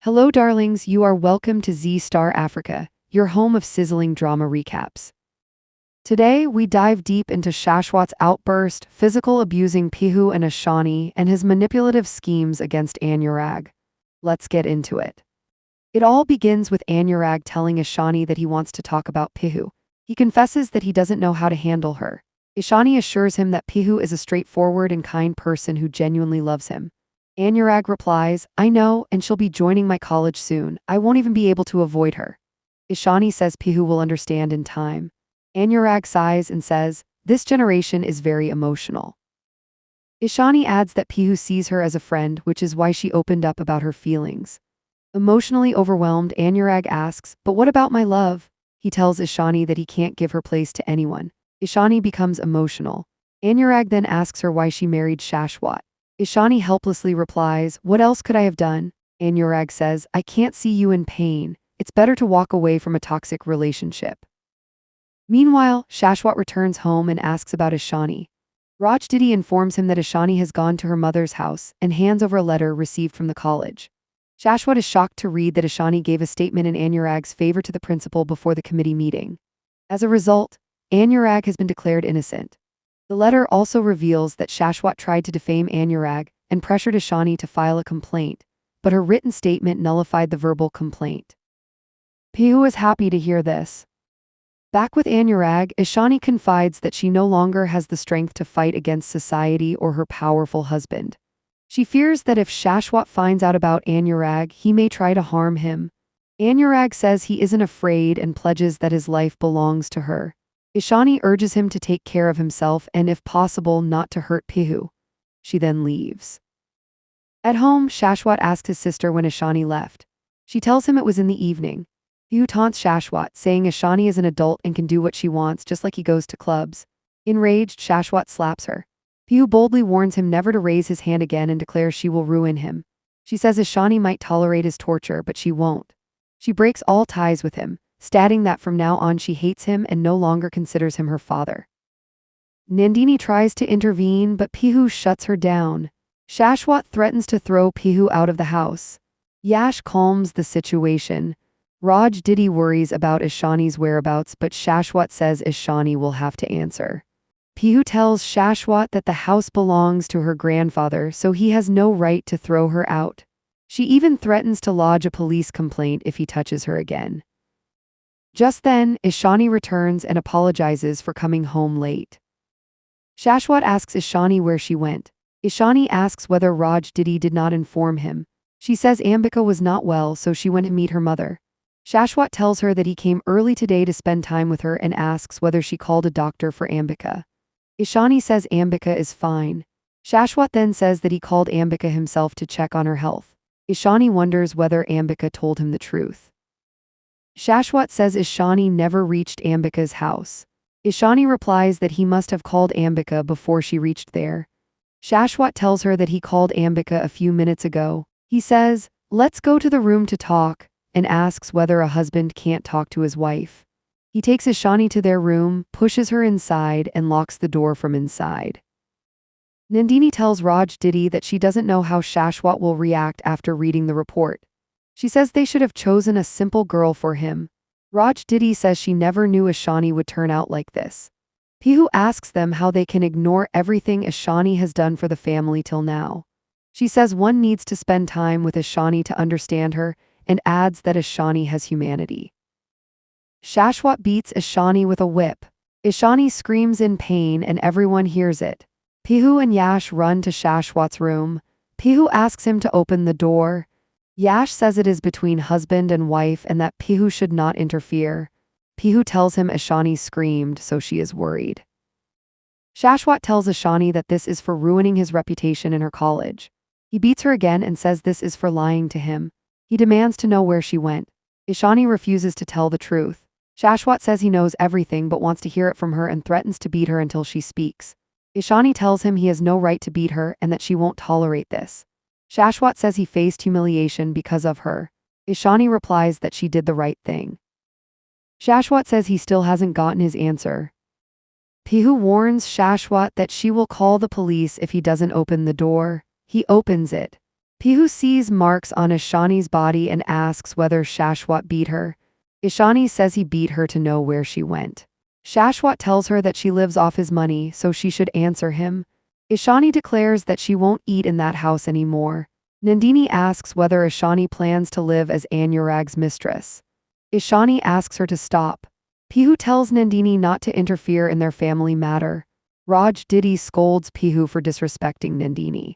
Hello, darlings. You are welcome to Z Star Africa, your home of sizzling drama recaps. Today, we dive deep into Shashwat's outburst, physical abusing Pihu and Ishani, and his manipulative schemes against Anurag. Let's get into it. It all begins with Anurag telling Ishani that he wants to talk about Pihu. He confesses that he doesn't know how to handle her. Ishani assures him that Pihu is a straightforward and kind person who genuinely loves him. Anurag replies, "I know, and she'll be joining my college soon. I won't even be able to avoid her." Ishani says Pihu will understand in time. Anurag sighs and says, "This generation is very emotional." Ishani adds that Pihu sees her as a friend, which is why she opened up about her feelings. Emotionally overwhelmed, Anurag asks, "But what about my love?" He tells Ishani that he can't give her place to anyone. Ishani becomes emotional. Anurag then asks her why she married Shashwat. Ishani helplessly replies, "What else could I have done?" Anurag says, "I can't see you in pain. It's better to walk away from a toxic relationship." Meanwhile, Shashwat returns home and asks about Ishani. Rajdidi informs him that Ishani has gone to her mother's house and hands over a letter received from the college. Shashwat is shocked to read that Ishani gave a statement in Anurag's favor to the principal before the committee meeting. As a result, Anurag has been declared innocent. The letter also reveals that Shashwat tried to defame Anurag and pressured Ishani to file a complaint, but her written statement nullified the verbal complaint. Pihu is happy to hear this. Back with Anurag, Ishani confides that she no longer has the strength to fight against society or her powerful husband. She fears that if Shashwat finds out about Anurag, he may try to harm him. Anurag says he isn't afraid and pledges that his life belongs to her. Ishani urges him to take care of himself and, if possible, not to hurt Pihu. She then leaves. At home, Shashwat asks his sister when Ishani left. She tells him it was in the evening. Pihu taunts Shashwat, saying Ishani is an adult and can do what she wants just like he goes to clubs. Enraged, Shashwat slaps her. Pihu boldly warns him never to raise his hand again and declares she will ruin him. She says Ishani might tolerate his torture, but she won't. She breaks all ties with him, stating that from now on she hates him and no longer considers him her father. Nandini tries to intervene, but Pihu shuts her down. Shashwat threatens to throw Pihu out of the house. Yash calms the situation. Rajdidi worries about Ishani's whereabouts, but Shashwat says Ishani will have to answer. Pihu tells Shashwat that the house belongs to her grandfather, so he has no right to throw her out. She even threatens to lodge a police complaint if he touches her again. Just then, Ishani returns and apologizes for coming home late. Shashwat asks Ishani where she went. Ishani asks whether Rajdidi did not inform him. She says Ambika was not well, so she went to meet her mother. Shashwat tells her that he came early today to spend time with her and asks whether she called a doctor for Ambika. Ishani says Ambika is fine. Shashwat then says that he called Ambika himself to check on her health. Ishani wonders whether Ambika told him the truth. Shashwat says Ishani never reached Ambika's house. Ishani replies that he must have called Ambika before she reached there. Shashwat tells her that he called Ambika a few minutes ago. He says, "Let's go to the room to talk," and asks whether a husband can't talk to his wife. He takes Ishani to their room, pushes her inside, and locks the door from inside. Nandini tells Rajdidi that she doesn't know how Shashwat will react after reading the report. She says they should have chosen a simple girl for him. Rajdidi says she never knew Ishani would turn out like this. Pihu asks them how they can ignore everything Ishani has done for the family till now. She says one needs to spend time with Ishani to understand her, and adds that Ishani has humanity. Shashwat beats Ishani with a whip. Ishani screams in pain and everyone hears it. Pihu and Yash run to Shashwat's room. Pihu asks him to open the door. Yash says it is between husband and wife and that Pihu should not interfere. Pihu tells him Ishani screamed, so she is worried. Shashwat tells Ishani that this is for ruining his reputation in her college. He beats her again and says this is for lying to him. He demands to know where she went. Ishani refuses to tell the truth. Shashwat says he knows everything but wants to hear it from her and threatens to beat her until she speaks. Ishani tells him he has no right to beat her and that she won't tolerate this. Shashwat says he faced humiliation because of her. Ishani replies that she did the right thing. Shashwat says he still hasn't gotten his answer. Pihu warns Shashwat that she will call the police if he doesn't open the door. He opens it. Pihu sees marks on Ishani's body and asks whether Shashwat beat her. Ishani says he beat her to know where she went. Shashwat tells her that she lives off his money, so she should answer him. Ishani declares that she won't eat in that house anymore. Nandini asks whether Ishani plans to live as Anurag's mistress. Ishani asks her to stop. Pihu tells Nandini not to interfere in their family matter. Raj Didi scolds Pihu for disrespecting Nandini.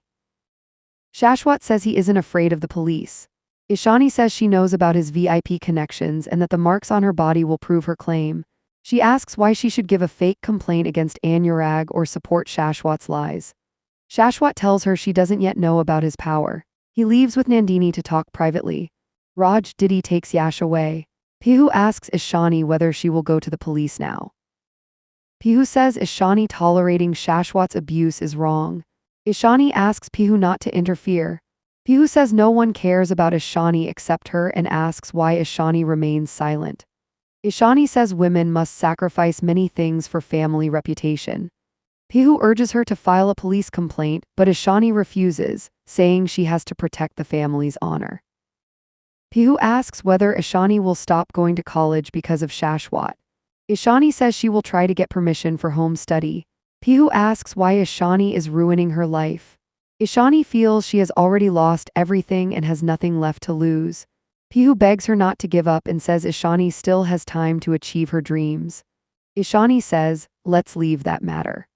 Shashwat says he isn't afraid of the police. Ishani says she knows about his VIP connections and that the marks on her body will prove her claim. She asks why she should give a fake complaint against Anurag or support Shashwat's lies. Shashwat tells her she doesn't yet know about his power. He leaves with Nandini to talk privately. Raj Didi takes Yash away. Pihu asks Ishani whether she will go to the police now. Pihu says Ishani tolerating Shashwat's abuse is wrong. Ishani asks Pihu not to interfere. Pihu says no one cares about Ishani except her and asks why Ishani remains silent. Ishani says women must sacrifice many things for family reputation. Pihu urges her to file a police complaint, but Ishani refuses, saying she has to protect the family's honor. Pihu asks whether Ishani will stop going to college because of Shashwat. Ishani says she will try to get permission for home study. Pihu asks why Ishani is ruining her life. Ishani feels she has already lost everything and has nothing left to lose. Pihu begs her not to give up and says Ishani still has time to achieve her dreams. Ishani says, let's leave that matter.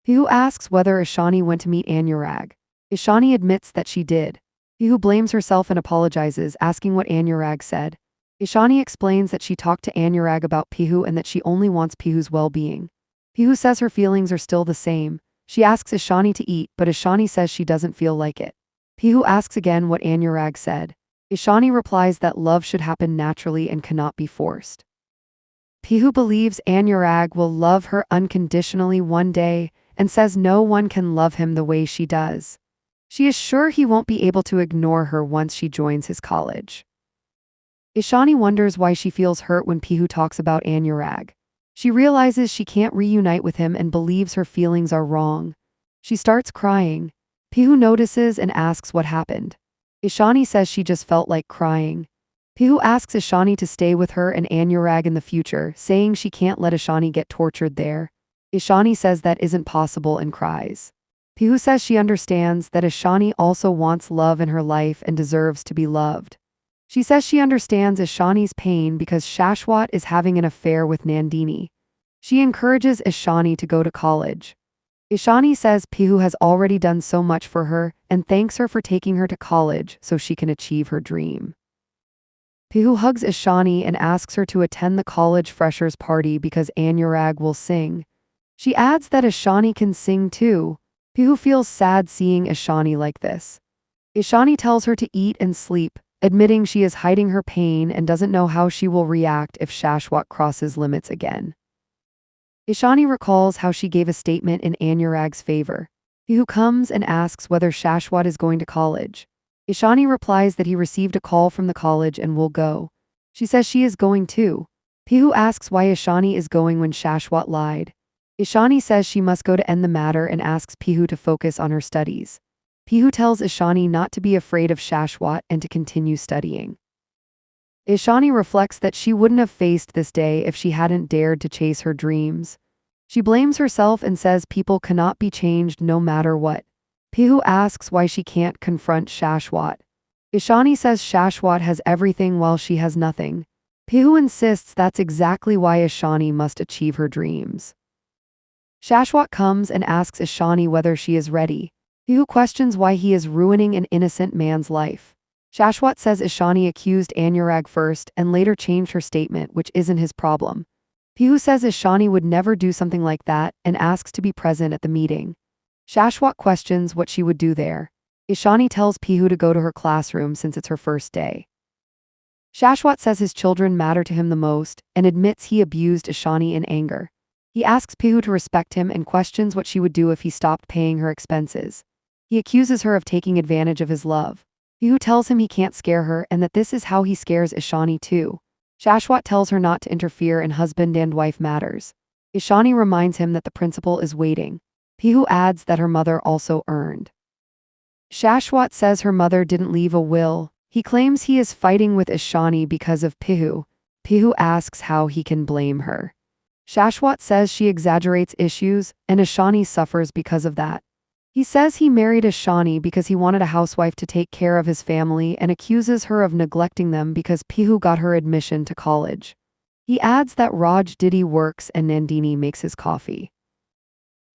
Pihu asks whether Ishani went to meet Anurag. Ishani admits that she did. Pihu blames herself and apologizes, asking what Anurag said. Ishani explains that she talked to Anurag about Pihu and that she only wants Pihu's well-being. Pihu says her feelings are still the same. She asks Ishani to eat, but Ishani says she doesn't feel like it. Pihu asks again what Anurag said. Ishani replies that love should happen naturally and cannot be forced. Pihu believes Anurag will love her unconditionally one day and says no one can love him the way she does. She is sure he won't be able to ignore her once she joins his college. Ishani wonders why she feels hurt when Pihu talks about Anurag. She realizes she can't reunite with him and believes her feelings are wrong. She starts crying. Pihu notices and asks what happened. Ishani says she just felt like crying. Pihu asks Ishani to stay with her and Anurag in the future, saying she can't let Ishani get tortured there. Ishani says that isn't possible and cries. Pihu says she understands that Ishani also wants love in her life and deserves to be loved. She says she understands Ishani's pain because Shashwat is having an affair with Nandini. She encourages Ishani to go to college. Ishani says Pihu has already done so much for her and thanks her for taking her to college so she can achieve her dream. Pihu hugs Ishani and asks her to attend the college freshers party because Anurag will sing. She adds that Ishani can sing too. Pihu feels sad seeing Ishani like this. Ishani tells her to eat and sleep, admitting she is hiding her pain and doesn't know how she will react if Shashwat crosses limits again. Ishani recalls how she gave a statement in Anurag's favor. Pihu comes and asks whether Shashwat is going to college. Ishani replies that he received a call from the college and will go. She says she is going too. Pihu asks why Ishani is going when Shashwat lied. Ishani says she must go to end the matter and asks Pihu to focus on her studies. Pihu tells Ishani not to be afraid of Shashwat and to continue studying. Ishani reflects that she wouldn't have faced this day if she hadn't dared to chase her dreams. She blames herself and says people cannot be changed no matter what. Pihu asks why she can't confront Shashwat. Ishani says Shashwat has everything while she has nothing. Pihu insists that's exactly why Ishani must achieve her dreams. Shashwat comes and asks Ishani whether she is ready. Pihu questions why he is ruining an innocent man's life. Shashwat says Ishani accused Anurag first and later changed her statement, which isn't his problem. Pihu says Ishani would never do something like that and asks to be present at the meeting. Shashwat questions what she would do there. Ishani tells Pihu to go to her classroom since it's her first day. Shashwat says his children matter to him the most and admits he abused Ishani in anger. He asks Pihu to respect him and questions what she would do if he stopped paying her expenses. He accuses her of taking advantage of his love. Pihu tells him he can't scare her and that this is how he scares Ishani too. Shashwat tells her not to interfere in husband and wife matters. Ishani reminds him that the principal is waiting. Pihu adds that her mother also earned Shashwat says her mother didn't leave a will. He claims he is fighting with Ishani because of Pihu. Pihu asks how he can blame her. Shashwat says she exaggerates issues, and Ishani suffers because of that. He says he married Ishani because he wanted a housewife to take care of his family and accuses her of neglecting them because Pihu got her admission to college. He adds that Raj Didi works and Nandini makes his coffee.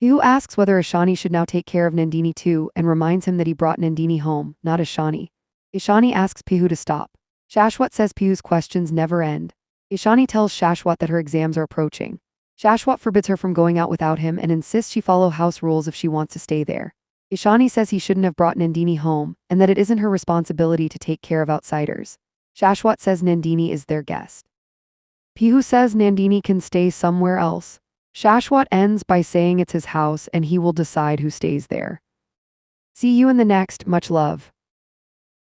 Pihu asks whether Ishani should now take care of Nandini too and reminds him that he brought Nandini home, not Ishani. Ishani asks Pihu to stop. Shashwat says Pihu's questions never end. Ishani tells Shashwat that her exams are approaching. Shashwat forbids her from going out without him and insists she follow house rules if she wants to stay there. Ishani says he shouldn't have brought Nandini home and that it isn't her responsibility to take care of outsiders. Shashwat says Nandini is their guest. Pihu says Nandini can stay somewhere else. Shashwat ends by saying it's his house and he will decide who stays there. See you in the next. Much love.